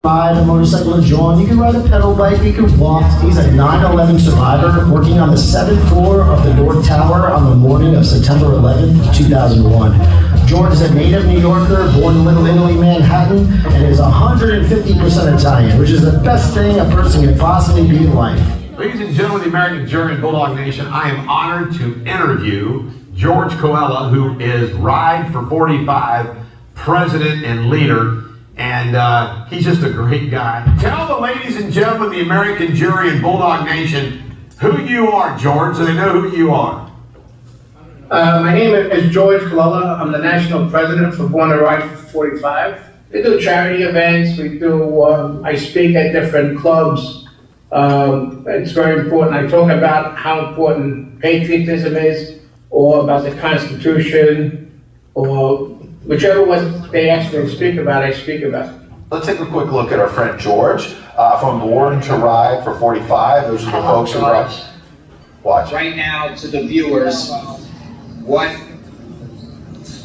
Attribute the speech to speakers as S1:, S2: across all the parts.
S1: Ride a motorcycle to John, you can ride a pedal bike, you can walk. He's a 9/11 survivor working on the 7th floor of the North Tower on the morning of September 11th, 2001. George is a native New Yorker, born in Little Italy, Manhattan, and is 150% Italian, which is the best thing a person can possibly be in life.
S2: Ladies and gentlemen, the American jury and Bulldog Nation, I am honored to interview George Colella, who is Ride for 45 president and leader. And he's just a great guy. Tell the ladies and gentlemen, the American jury and Bulldog Nation, who you are, George, so they know who you are.
S3: My name is George Colella. I'm the national president for Born to Ride for 45. We do charity events. We do. I speak at different clubs. It's very important. I talk about how important patriotism is, or about the Constitution, or whichever one they ask me to speak about, I speak about.
S4: Let's take a quick look at our friend George from Born to Ride for 45. Those are the folks who watch.
S5: Right now, to the viewers, what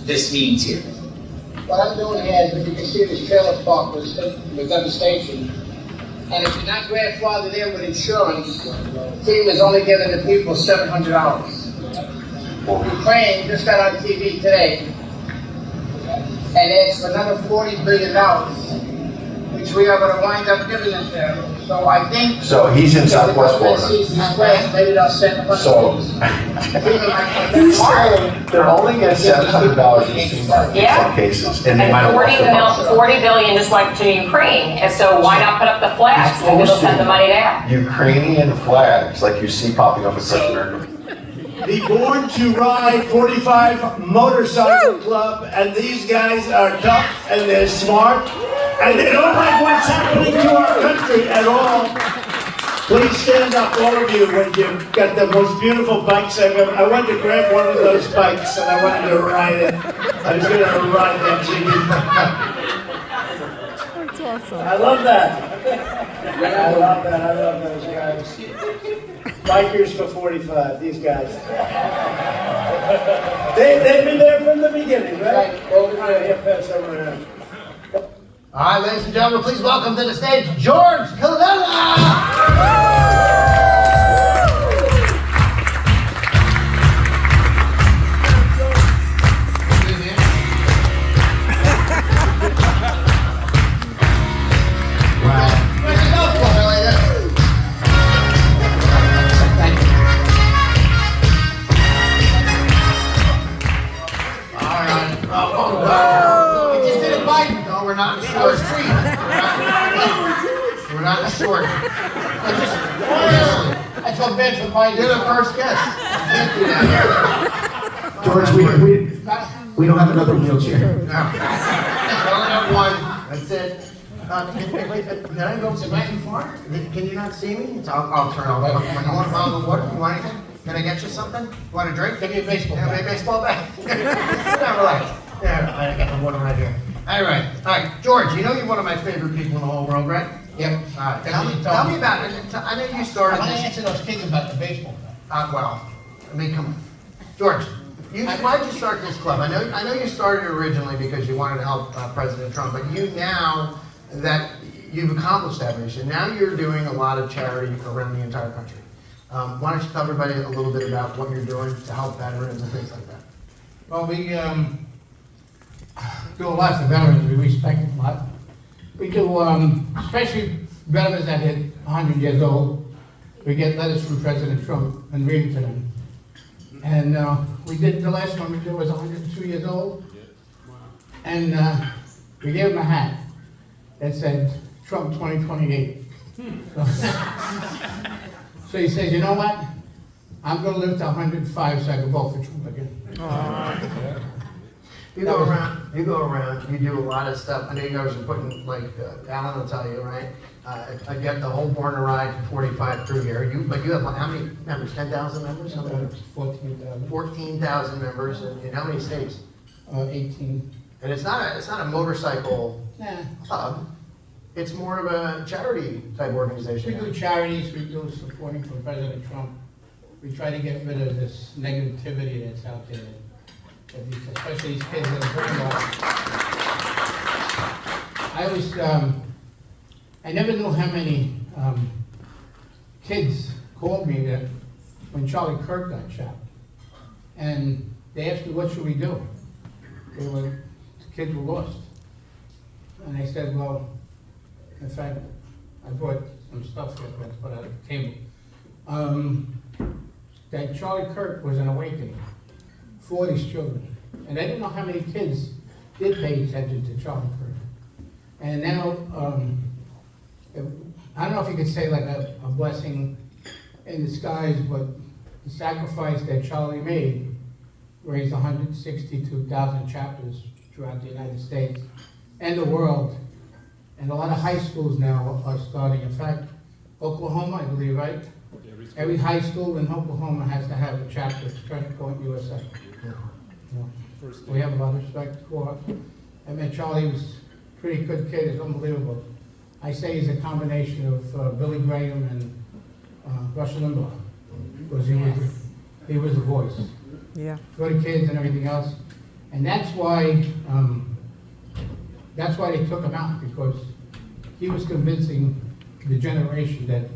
S5: this means here.
S6: What I'm doing here is, if you can see this trailer park with devastation, and if you're not grandfathered in with insurance, FEMA is only giving the people $700. Ukraine just got on TV today and asked for another $40 billion, which we are going to wind up giving them there. So I think.
S4: So he's in Southwest Florida.
S6: Maybe they'll send.
S4: So they're only getting $700 in some cases, and they might have lost
S7: 40 billion is like to Ukraine, and so why not put up the flags? Maybe they'll send the money there.
S4: Ukrainian flags, like you see popping up in South America.
S8: The Born to Ride 45 Motorcycle Club, and these guys are tough and they're smart, and they don't like what's happening to our country at all. Please stand up, all of you, when you've got the most beautiful bikes I've ever. I wanted to grab one of those bikes and I wanted to ride it. I was going to ride that TV.
S9: That's awesome.
S8: I love that. I love that. I love those guys. Bikers for 45, these guys. They've been there from the beginning, right? Over here, pass them around.
S1: All right, ladies and gentlemen, please welcome to the stage, George Colella! We're not short. We're not short. I felt bad for Biden. You're the first guest. George, we don't have another wheelchair. No. We only have one. That's it. Can I go to back and forth? Can you not see me? I'll turn off. You want a bottle of water? You want anything? Can I get you something? You want a drink? Give me a baseball bat. Baseball bat. Yeah, right. Yeah, I got the water right here. All right, George, you know you're one of my favorite people in the whole world, right? Yep. All right, tell me about it. I know you started this. I want to answer those kids about the baseball bat. Well, I mean, come on. George, why did you start this club? I know you started originally because you wanted to help President Trump, but now that you've accomplished that mission, now you're doing a lot of charity around the entire country. Why don't you tell everybody a little bit about what you're doing to help veterans and things like that?
S3: Well, we do a lot for veterans. We respect them a lot. We do, especially veterans that hit 100 years old. We get letters from President Trump and read them to them. And we did, the last one we did was 102 years old. And we gave him a hat that said, Trump 2028. So he says, you know what? I'm going to live to 105 so I can vote for Trump again.
S1: You go around, you do a lot of stuff. I know you guys are putting, like, Alan will tell you, right? I get the whole Born to Ride 45 through here. But you have, how many members? 10,000 members?
S3: 14,000.
S1: 14,000 members in how many states?
S3: 18.
S1: And it's not a motorcycle club. It's more of a charity type organization.
S3: We do charities, we do supporting for President Trump. We try to get rid of this negativity that's out there. Especially these kids that are brainwashed. I always
S6: I never knew how many kids called me that when Charlie Kirk got shot. And they asked me, what should we do? The kids were lost. And I said, well, in fact, I brought some stuff here to put on the table. That Charlie Kirk was an awakening for these children. And I didn't know how many kids did pay attention to Charlie Kirk. And now, I don't know if you could say like a blessing in disguise, but the sacrifice that Charlie made raised 162,000 chapters throughout the United States and the world. And a lot of high schools now are starting. In fact, Oklahoma, I believe, right? Every high school in Oklahoma has to have a chapter, Strength Point USA. You know, we have a lot of respect for. I met Charlie, he was a pretty good kid, he's unbelievable. I say he's a combination of Billy Graham and Rush Limbaugh, because he was a voice.
S9: Yeah.
S6: For the kids and everything else. And that's why they took him out, because he was convincing the generation that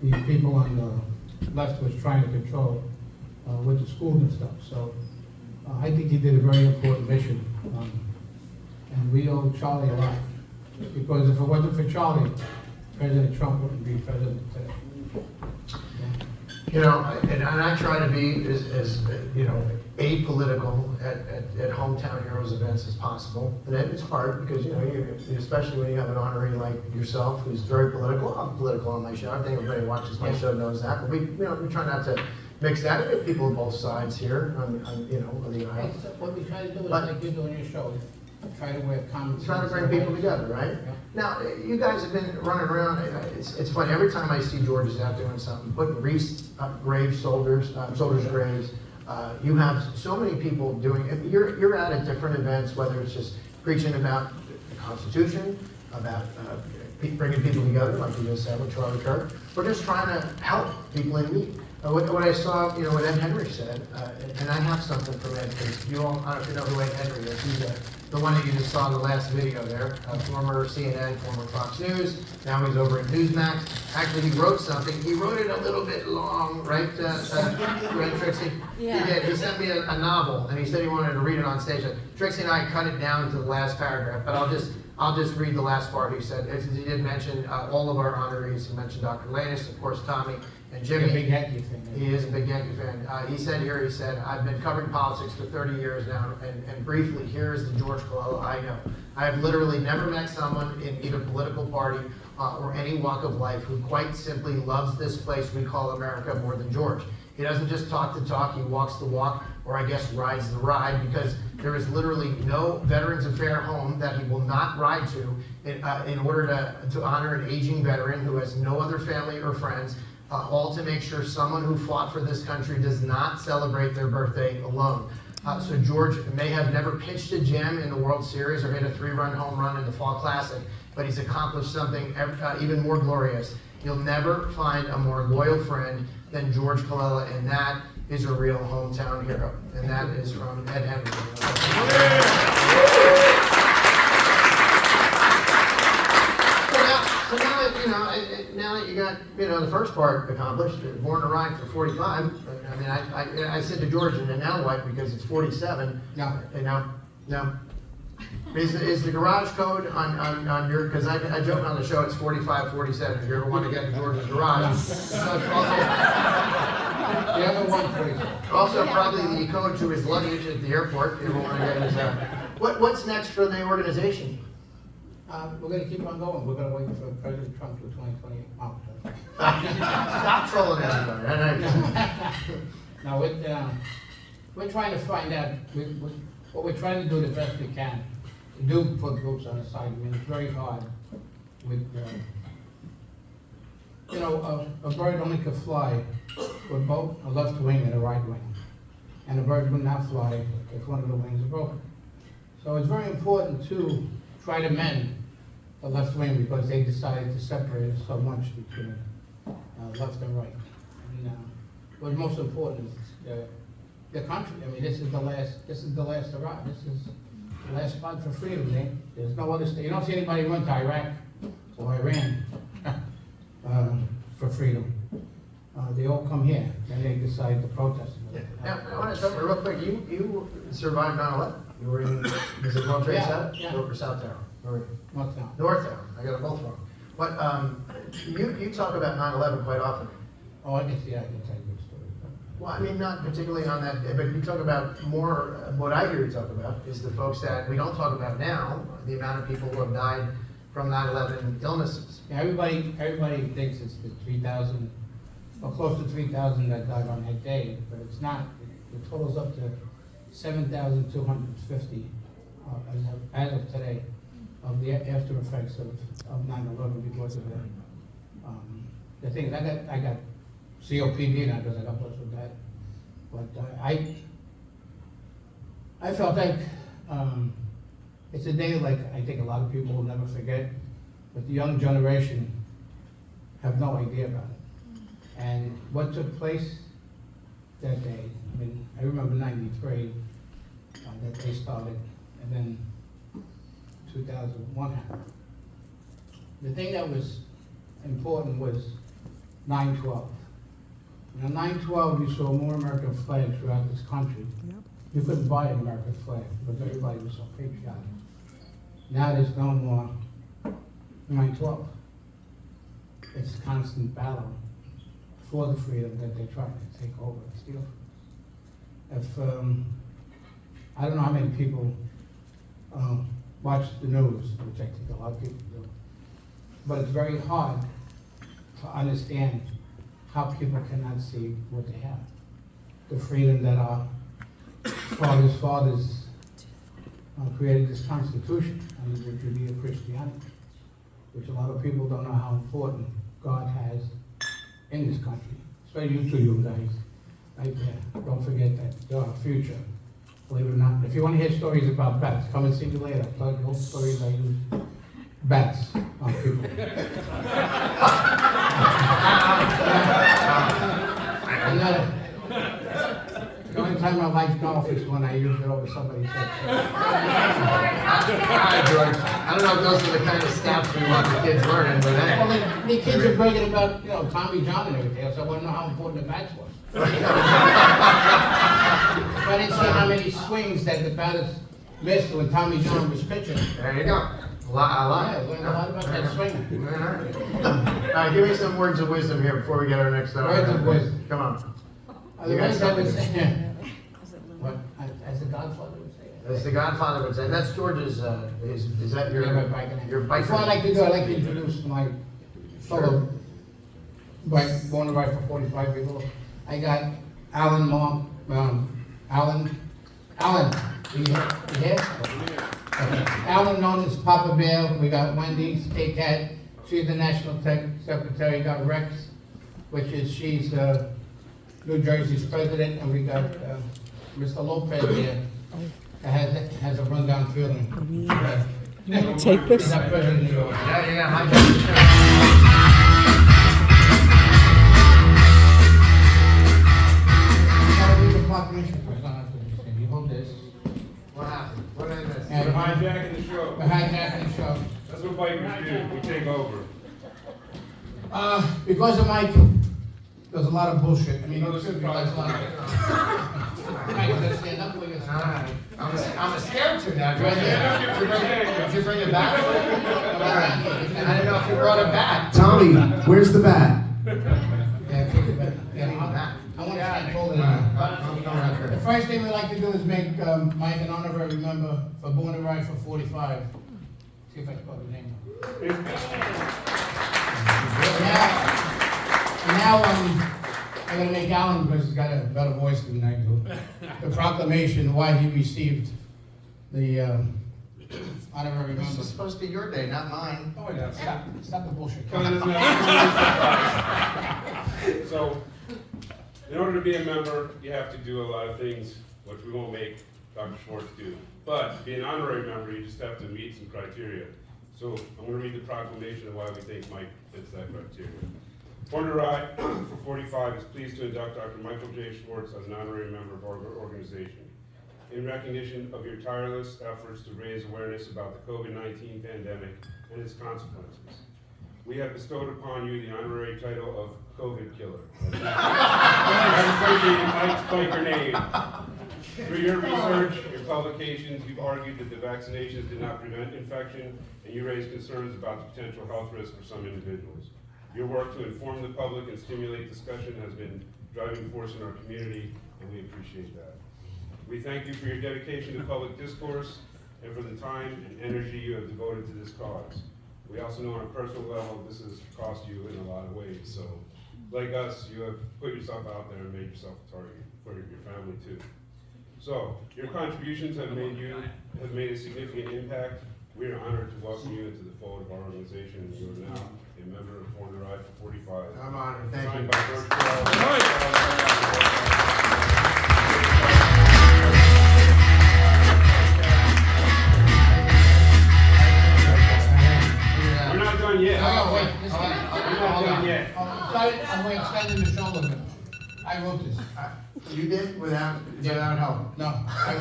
S6: these people on the left was trying to control with the schools and stuff. So I think he did a very important mission. And we owe Charlie a lot. Because if it wasn't for Charlie, President Trump wouldn't be president today.
S1: You know, and I try to be as you know, apolitical at hometown heroes events as possible. And it's hard because, you know, especially when you have an honoree like yourself who's very political. I'm political on my show. I think everybody who watches my show knows that. But we try not to mix that. We have people on both sides here on you know, on the aisle.
S6: What we try to do is, like you do on your show, try to wear common sense.
S1: Trying to bring people together, right?
S6: Yeah.
S1: Now, you guys have been running around. It's funny. Every time I see George is out doing something, putting wreaths, soldiers' graves. You have so many people doing it. You're out at different events, whether it's just preaching about the Constitution, about bringing people together, like you just said with Charlie Kirk, or just trying to help people in need. What I saw, you know, what Ed Henry said, and I have something from Ed, because you all, I don't know if you know who Ed Henry is. He's the one that you just saw in the last video there, former CNN, former Fox News. Now he's over at Newsmax. Actually, he wrote something. He wrote it a little bit long, right, Trixie?
S9: Yeah.
S1: He did. He sent me a novel, and he said he wanted to read it on stage. Trixie and I cut it down to the last paragraph, but I'll just read the last part. He said, he did mention all of our honorees. He mentioned Dr. Lanus, of course, Tommy, and Jimmy.
S6: He's a big Yankee fan.
S1: He is a big Yankee fan. He said, I've been covering politics for 30 years now, and briefly, here is the George Colella I know. I have literally never met someone in either political party or any walk of life who quite simply loves this place we call America more than George. He doesn't just talk the talk, he walks the walk, or I guess rides the ride, because there is literally no Veterans Affair home that he will not ride to in order to honor an aging veteran who has no other family or friends, all to make sure someone who fought for this country does not celebrate their birthday alone. So George may have never pitched a gem in the World Series or hit a 3-run home run in the Fall Classic, but he's accomplished something even more glorious. You'll never find a more loyal friend than George Colella, and that is a real hometown hero. And that is from Ed Henry. So now that you got, the first part accomplished, born to ride for 45, I mean, I said to George, and now what, because it's 47.
S6: No.
S1: And no. Is the garage code on your, because I joke on the show, it's 45, 47. If you ever want to get in George's garage.
S6: The other one, please.
S1: Also, probably the code to his luggage at the airport, if you ever want to get his, what's next for the organization?
S6: We're going to keep on going. We're going to wait for President Trump till 2028. Oh,
S1: Stop trolling everybody.
S6: no, we're trying to find out. What we're trying to do the best we can. We do put groups on the side. I mean, it's very hard. With a bird only could fly with both a left wing and a right wing, and a bird would not fly if one of the wings is broken. So it's very important to try to mend the left wing, because they decided to separate us so much between left and right. And what's most important is the country. I mean, this is the last hurrah. This is the last spot for freedom. There's no other state. You don't see anybody run to Iraq or Iran, for freedom. They all come here, and they decide to protest.
S1: Now, I want to talk real quick. You survived 9/11. You were in, was it World Trade
S6: Yeah,
S1: Center?
S6: yeah.
S1: North or South Tower? Or
S6: North Town.
S1: North Tower. I got them both wrong. But you talk about 9/11 quite often.
S6: Oh, I can tell you a good story.
S1: Well, I mean, not particularly on that, but you talk about more, what I hear you talk about is the folks that we don't talk about now, the amount of people who have died from 9/11 illnesses.
S6: Yeah, everybody thinks it's the 3,000, or close to 3,000 that died on that day, but it's not. It totals up to 7,250 as of today of the after effects of 9/11 because of the thing. I got COPD now because I got blessed with that. But I felt like it's a day like I think a lot of people will never forget, but the young generation have no idea about it. And what took place that day, I mean, I remember 93, that they started, and then 2001 happened. The thing that was important was 9/12. Now, 9/12, you saw more American flags throughout this country. You couldn't buy an American flag because everybody was so patriotic. Now there's no more 9/12. It's a constant battle for the freedom that they try to take over and steal from. I don't know how many people watch the news, which I think a lot of people do, but it's very hard to understand how people cannot see what they have. The freedom that our fathers created this Constitution, and it would be a Christianity, which a lot of people don't know how important God has in this country. Especially you two, you guys, right there. Don't forget that you're our future. Believe it or not. If you want to hear stories about bats, come and see me later. I'll tell you all the stories I use bats on people. The only time I like golf is when I use it over somebody's head.
S1: All right, George. I don't know if those are the kind of stats we want the kids learning, but
S6: Well,
S1: hey.
S6: the kids are bragging about, Tommy John and everything, so I want to know how important the bats was. If I didn't see how many swings that the batters missed when Tommy John was pitching.
S1: There you go. I like
S6: Yeah, I
S1: it.
S6: learned a lot about that swing.
S1: All right, give me some words of wisdom here before we get our next.
S6: Words of wisdom.
S1: Come on.
S6: The
S1: You got
S6: ones I would
S1: something?
S6: say, what, as the Godfather would say.
S1: As the Godfather would say, that's George's, is that your,
S6: Yeah, my bike.
S1: your bike?
S6: Before I like to do, I like to introduce my fellow bike, born and ride for 45 people. I got Alan, you here? Okay. Alan, known as Papa Bear. We got Wendy, State Cat. She's the National Tech Secretary. We got Rex, she's New Jersey's president, and we got Mr. Lopez here. That has a rundown feeling.
S9: Take this.
S6: He's our president of New York.
S1: Yeah, hi,
S6: You gotta read the proclamation first. You hold this.
S1: What happened? What did I miss?
S6: And
S10: We're hijacking the show.
S6: we're hijacking the show.
S10: That's what bikers do. We take over.
S6: Because of Mike, there's a lot of bullshit. I mean,
S10: No,
S6: there's
S10: this is
S6: a lot of. Mike, you gotta stand up with us.
S1: All right. I'm scared to now.
S6: Right there.
S1: Did you bring it back? I didn't know if you brought it back.
S8: Tommy, where's the bat?
S6: Yeah, take it back. Yeah, I want to stand taller than you. The first thing we like to do is make Mike an honorary member for Born to Ride for 45. See if I can spell the name. Now I'm gonna make Alan, because he's got a better voice than I do, the proclamation why he received the honorary
S1: This
S6: member.
S1: is supposed to be your day, not mine.
S6: Oh, yeah, stop the bullshit.
S10: So, in order to be a member, you have to do a lot of things, which we won't make Dr. Schwartz do. But to be an honorary member, you just have to meet some criteria. So I'm going to read the proclamation of why we think Mike fits that criteria. Born to Ride for 45 is pleased to induct Dr. Michael J. Schwartz as an honorary member of our organization. In recognition of your tireless efforts to raise awareness about the COVID-19 pandemic and its consequences. we have bestowed upon you the honorary title of COVID Killer. Mike's biker name. Through your research, your publications, you've argued that the vaccinations did not prevent infection, and you raised concerns about the potential health risk for some individuals. Your work to inform the public and stimulate discussion has been a driving force in our community, and we appreciate that. We thank you for your dedication to public discourse and for the time and energy you have devoted to this cause. We also know on a personal level this has cost you in a lot of ways, so like us, you have put yourself out there and made yourself a target for your family too. So, your contributions have made a significant impact. We are honored to welcome you into the fold of our organization. You are now a member of Born to Ride for 45.
S1: I'm honored, thank you.
S10: Signed by George Colella. We're not done yet.
S6: No, wait, this
S10: We're not done yet.
S6: I'm extending the shoulder bit. I wrote this.
S1: You did without help?
S6: No. I'm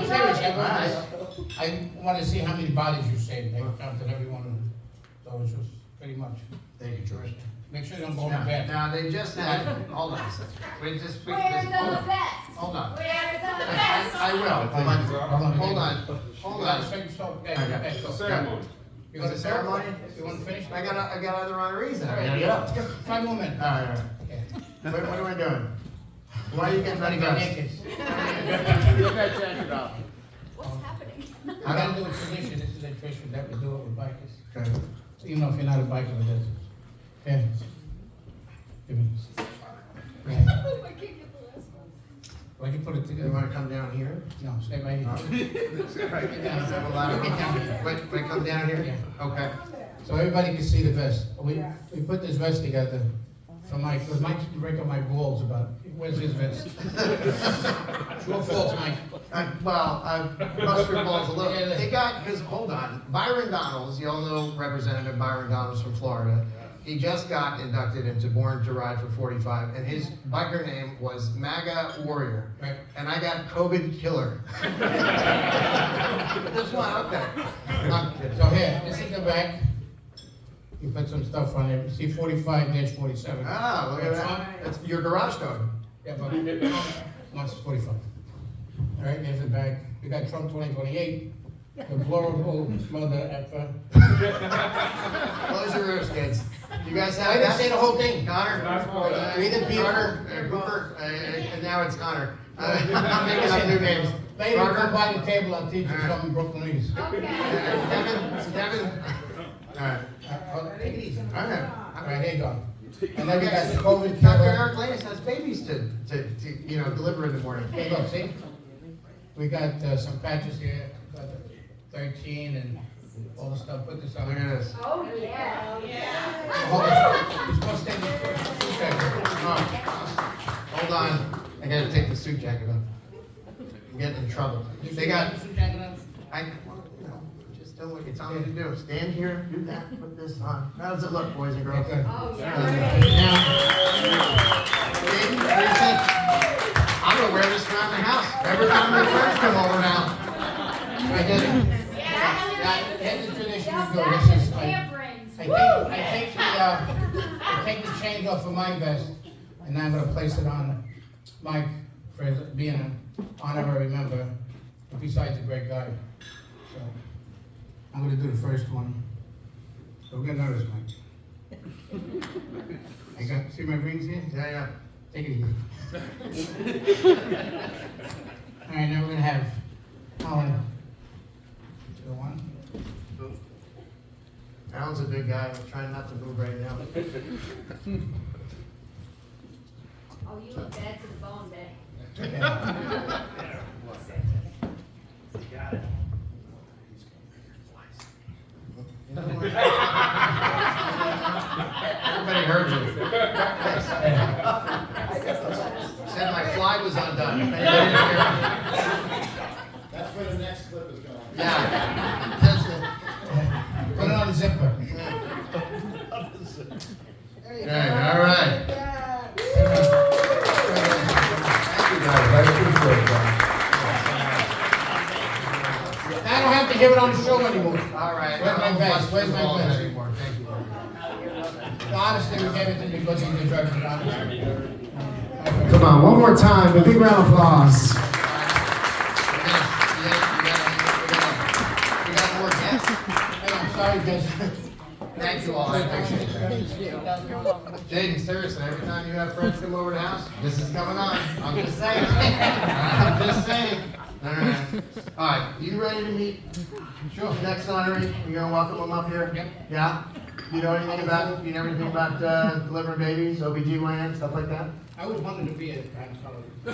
S6: serious, I wrote this. I want to see how many bodies you saved. I counted every one of them. So it was just pretty much.
S1: Thank you, George.
S6: Make sure you don't go to bed.
S1: Now, they just had, hold on a second. Hold on.
S7: Where's the
S1: I will, hold on.
S10: It's a ceremony.
S6: You want
S1: Is
S6: to
S1: it ceremony?
S6: You want to finish?
S1: I got other reason.
S6: All right,
S1: Get up.
S6: 5 more minutes.
S1: All right.
S6: Okay.
S1: What are we doing? Why are you getting ready
S6: Everybody
S1: to
S6: get naked.
S7: What's happening?
S6: I gotta do a tradition, this is a tradition that we do it with bikers.
S1: Okay.
S6: So even though if you're not a biker, it does. Okay. Give me. Yeah. Why'd you put it
S1: You
S6: together?
S1: want to come down here?
S6: No, stay right here.
S1: Get
S6: down.
S1: Get down here. Wait, come down here?
S6: Yeah.
S1: Okay.
S6: So everybody can see the vest. We put this vest together for Mike, because Mike can break up my balls about, where's his vest? It's your fault, Mike.
S1: Bust your balls a little.
S6: Yeah.
S1: They got, because, hold on, Byron Donalds, you all know Representative Byron Donalds from Florida. He just got inducted into Born to Ride for 45, and his biker name was MAGA Warrior.
S6: Right.
S1: And I got COVID Killer. This one, okay. I'm kidding.
S6: So here, this is the back. You put some stuff on there. See 45-47.
S1: Ah, look at that. That's your garage code.
S6: Yeah, but mine's 45. All right, there's the back. We got Trump 2028. Deplorable mother effer.
S1: Close your ears, kids. You guys have
S6: I didn't
S1: that?
S6: say the whole thing.
S1: Connor?
S6: Read it, Peter.
S1: Cooper, and now it's Connor. I'm making up new names.
S6: Later,
S1: Carter?
S6: come by the table. I'll teach you
S1: All right.
S6: something Brooklynese.
S1: Devin? All right.
S6: Take it easy.
S1: All right.
S6: All right, here you go. And then we got the COVID
S1: Dr.
S6: killer.
S1: Eric Lannis has babies to deliver in the morning.
S6: Here you go, see? We got some patches here, got 13 and all the stuff. Put this on.
S1: Look at this.
S7: Oh, yeah.
S6: Hold on. You're supposed to take this suit jacket.
S1: Hold on. I gotta take the suit jacket off. I'm getting in trouble. They got,
S6: the suit jacket on?
S1: just do what you tell me to do. Stand here, do that, put this on. How does it look, boys and girls?
S6: Okay.
S7: Oh, yeah.
S1: Now, Dave, what do you think? I'm gonna wear this around the house. Every time my friends come over now.
S6: I did it. Here's the tradition we do. This is like, I take the chains off of my vest, and I'm gonna place it on Mike for being an honorary member, besides a great guy. So, I'm gonna do the first one. So get nervous, Mike. See my rings here?
S1: Yeah.
S6: Take it easy. All right, now we're gonna have Alan. So one.
S1: Alan's a big guy. I'm trying not to move right now.
S7: Oh, you look bad to the bone, babe.
S1: Everybody heard you. Said my fly was undone. If anybody didn't hear it.
S8: That's where the next clip is going.
S1: Yeah. That's it.
S6: Put it on the zipper.
S1: Okay, all right. Thank you guys. I appreciate that.
S6: I don't have to hear it on the show anymore.
S1: All right.
S6: Where's my vest? Where's my vest?
S1: Anymore. Thank you.
S6: Honestly, we gave it to me because he's the judge.
S1: Come on, one more time, a big round of applause.
S6: We got more guests. Hey, I'm sorry, guys. Thank you all, I appreciate it. Jaden, seriously, every time you have friends come over the house, this is coming on. I'm just saying. I'm just saying. All right, you ready to meet? Sure. Next honoree, you gonna welcome them up here? Yep. Yeah? You know anything about delivering babies, OBGYN, stuff like that? I always wanted to be a gynecologist.